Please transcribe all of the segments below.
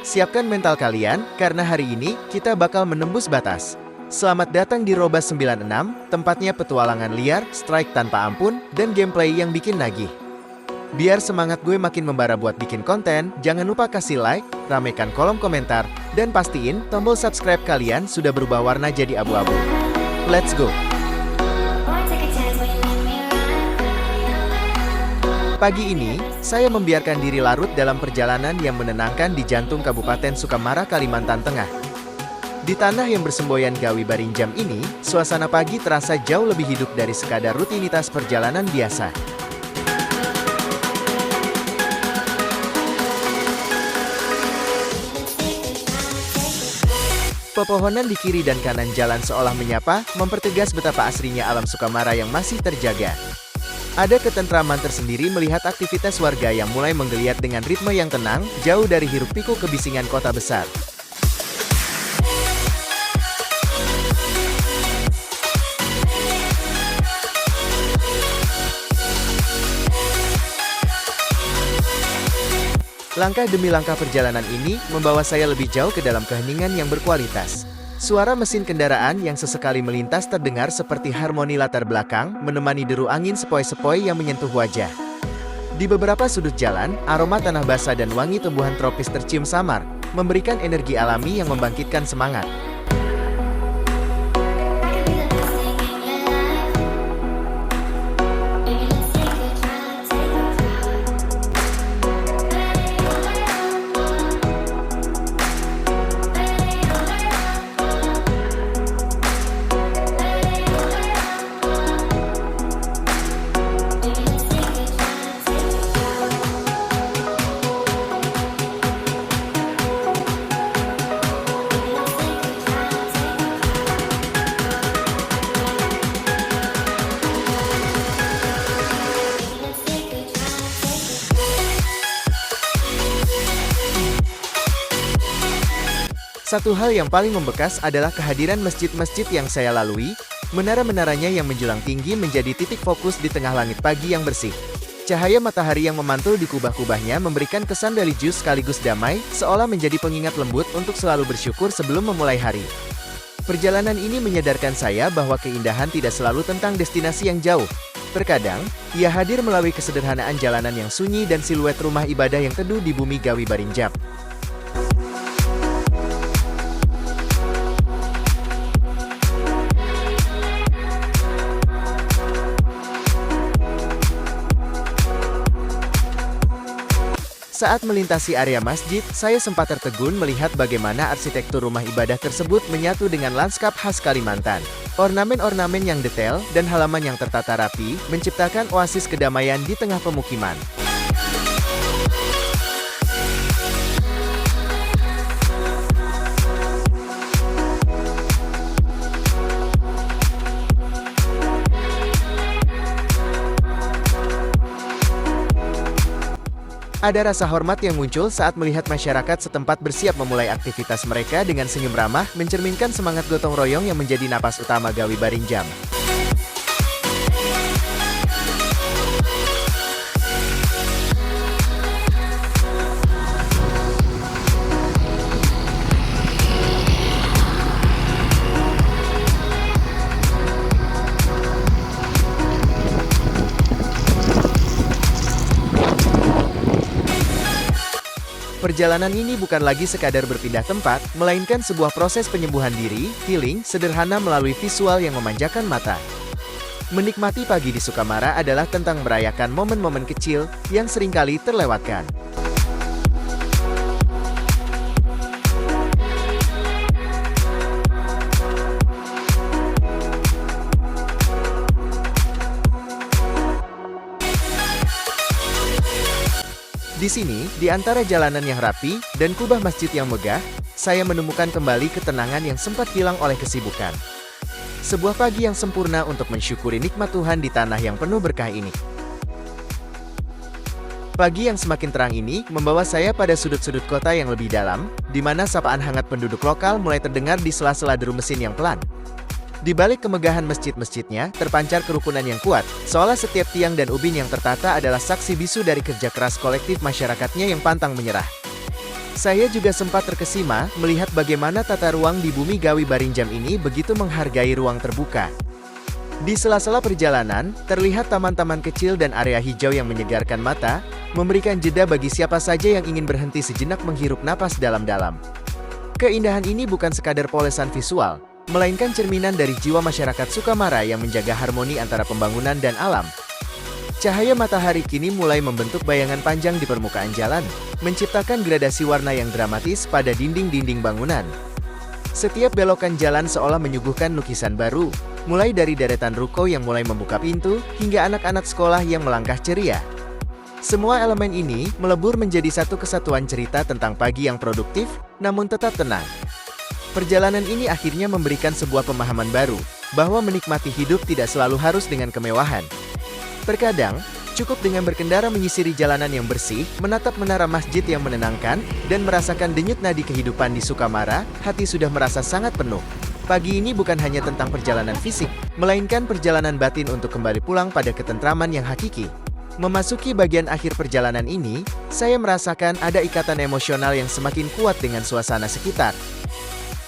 Siapkan mental kalian, karena hari ini, kita bakal menembus batas. Selamat datang di Robas 96, tempatnya petualangan liar, strike tanpa ampun, dan gameplay yang bikin nagih. Biar semangat gue makin membara buat bikin konten, jangan lupa kasih like, ramekan kolom komentar, dan pastiin tombol subscribe kalian sudah berubah warna jadi abu-abu. Let's go! Pagi ini, saya membiarkan diri larut dalam perjalanan yang menenangkan di jantung Kabupaten Sukamara, Kalimantan Tengah. Di tanah yang bersemboyan Gawi Barinjam ini, suasana pagi terasa jauh lebih hidup dari sekadar rutinitas perjalanan biasa. Pepohonan di kiri dan kanan jalan seolah menyapa, mempertegas betapa asrinya alam Sukamara yang masih terjaga. Ada ketentraman tersendiri melihat aktivitas warga yang mulai menggeliat dengan ritme yang tenang, jauh dari hiruk-pikuk kebisingan kota besar. Langkah demi langkah perjalanan ini membawa saya lebih jauh ke dalam keheningan yang berkualitas. Suara mesin kendaraan yang sesekali melintas terdengar seperti harmoni latar belakang, menemani deru angin sepoi-sepoi yang menyentuh wajah. Di beberapa sudut jalan, aroma tanah basah dan wangi tumbuhan tropis tercium samar, memberikan energi alami yang membangkitkan semangat. Satu hal yang paling membekas adalah kehadiran masjid-masjid yang saya lalui, menara-menaranya yang menjulang tinggi menjadi titik fokus di tengah langit pagi yang bersih. Cahaya matahari yang memantul di kubah-kubahnya memberikan kesan religius sekaligus damai, seolah menjadi pengingat lembut untuk selalu bersyukur sebelum memulai hari. Perjalanan ini menyadarkan saya bahwa keindahan tidak selalu tentang destinasi yang jauh. Terkadang, ia hadir melalui kesederhanaan jalanan yang sunyi dan siluet rumah ibadah yang teduh di bumi Gawi Barinjam. Saat melintasi area masjid, saya sempat tertegun melihat bagaimana arsitektur rumah ibadah tersebut menyatu dengan lanskap khas Kalimantan. Ornamen-ornamen yang detail dan halaman yang tertata rapi menciptakan oasis kedamaian di tengah pemukiman. Ada rasa hormat yang muncul saat melihat masyarakat setempat bersiap memulai aktivitas mereka dengan senyum ramah, mencerminkan semangat gotong royong yang menjadi napas utama Gawi Barinjam. Perjalanan ini bukan lagi sekadar berpindah tempat, melainkan sebuah proses penyembuhan diri, healing, sederhana melalui visual yang memanjakan mata. Menikmati pagi di Sukamara adalah tentang merayakan momen-momen kecil yang seringkali terlewatkan. Di sini, di antara jalanan yang rapi dan kubah masjid yang megah, saya menemukan kembali ketenangan yang sempat hilang oleh kesibukan. Sebuah pagi yang sempurna untuk mensyukuri nikmat Tuhan di tanah yang penuh berkah ini. Pagi yang semakin terang ini membawa saya pada sudut-sudut kota yang lebih dalam, di mana sapaan hangat penduduk lokal mulai terdengar di sela-sela deru mesin yang pelan. Di balik kemegahan masjid-masjidnya, terpancar kerukunan yang kuat, seolah setiap tiang dan ubin yang tertata adalah saksi bisu dari kerja keras kolektif masyarakatnya yang pantang menyerah. Saya juga sempat terkesima melihat bagaimana tata ruang di Bumi Gawi Barinjam ini begitu menghargai ruang terbuka. Di sela-sela perjalanan, terlihat taman-taman kecil dan area hijau yang menyegarkan mata, memberikan jeda bagi siapa saja yang ingin berhenti sejenak menghirup napas dalam-dalam. Keindahan ini bukan sekadar polesan visual, melainkan cerminan dari jiwa masyarakat Sukamara yang menjaga harmoni antara pembangunan dan alam. Cahaya matahari kini mulai membentuk bayangan panjang di permukaan jalan, menciptakan gradasi warna yang dramatis pada dinding-dinding bangunan. Setiap belokan jalan seolah menyuguhkan lukisan baru, mulai dari deretan ruko yang mulai membuka pintu, hingga anak-anak sekolah yang melangkah ceria. Semua elemen ini melebur menjadi satu kesatuan cerita tentang pagi yang produktif, namun tetap tenang. Perjalanan ini akhirnya memberikan sebuah pemahaman baru, bahwa menikmati hidup tidak selalu harus dengan kemewahan. Terkadang, cukup dengan berkendara menyisiri jalanan yang bersih, menatap menara masjid yang menenangkan, dan merasakan denyut nadi kehidupan di Sukamara, hati sudah merasa sangat penuh. Pagi ini bukan hanya tentang perjalanan fisik, melainkan perjalanan batin untuk kembali pulang pada ketentraman yang hakiki. Memasuki bagian akhir perjalanan ini, saya merasakan ada ikatan emosional yang semakin kuat dengan suasana sekitar.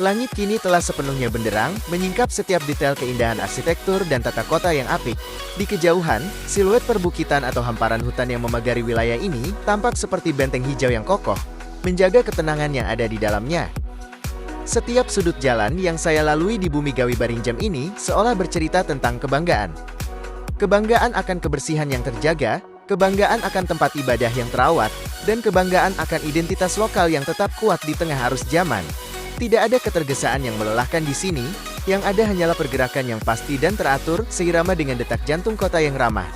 Langit kini telah sepenuhnya benderang, menyingkap setiap detail keindahan arsitektur dan tata kota yang apik. Di kejauhan, siluet perbukitan atau hamparan hutan yang memagari wilayah ini tampak seperti benteng hijau yang kokoh, menjaga ketenangan yang ada di dalamnya. Setiap sudut jalan yang saya lalui di Bumi Gawi Barinjam ini seolah bercerita tentang kebanggaan. Kebanggaan akan kebersihan yang terjaga, kebanggaan akan tempat ibadah yang terawat, dan kebanggaan akan identitas lokal yang tetap kuat di tengah arus zaman. Tidak ada ketergesaan yang melelahkan di sini, yang ada hanyalah pergerakan yang pasti dan teratur, seirama dengan detak jantung kota yang ramah.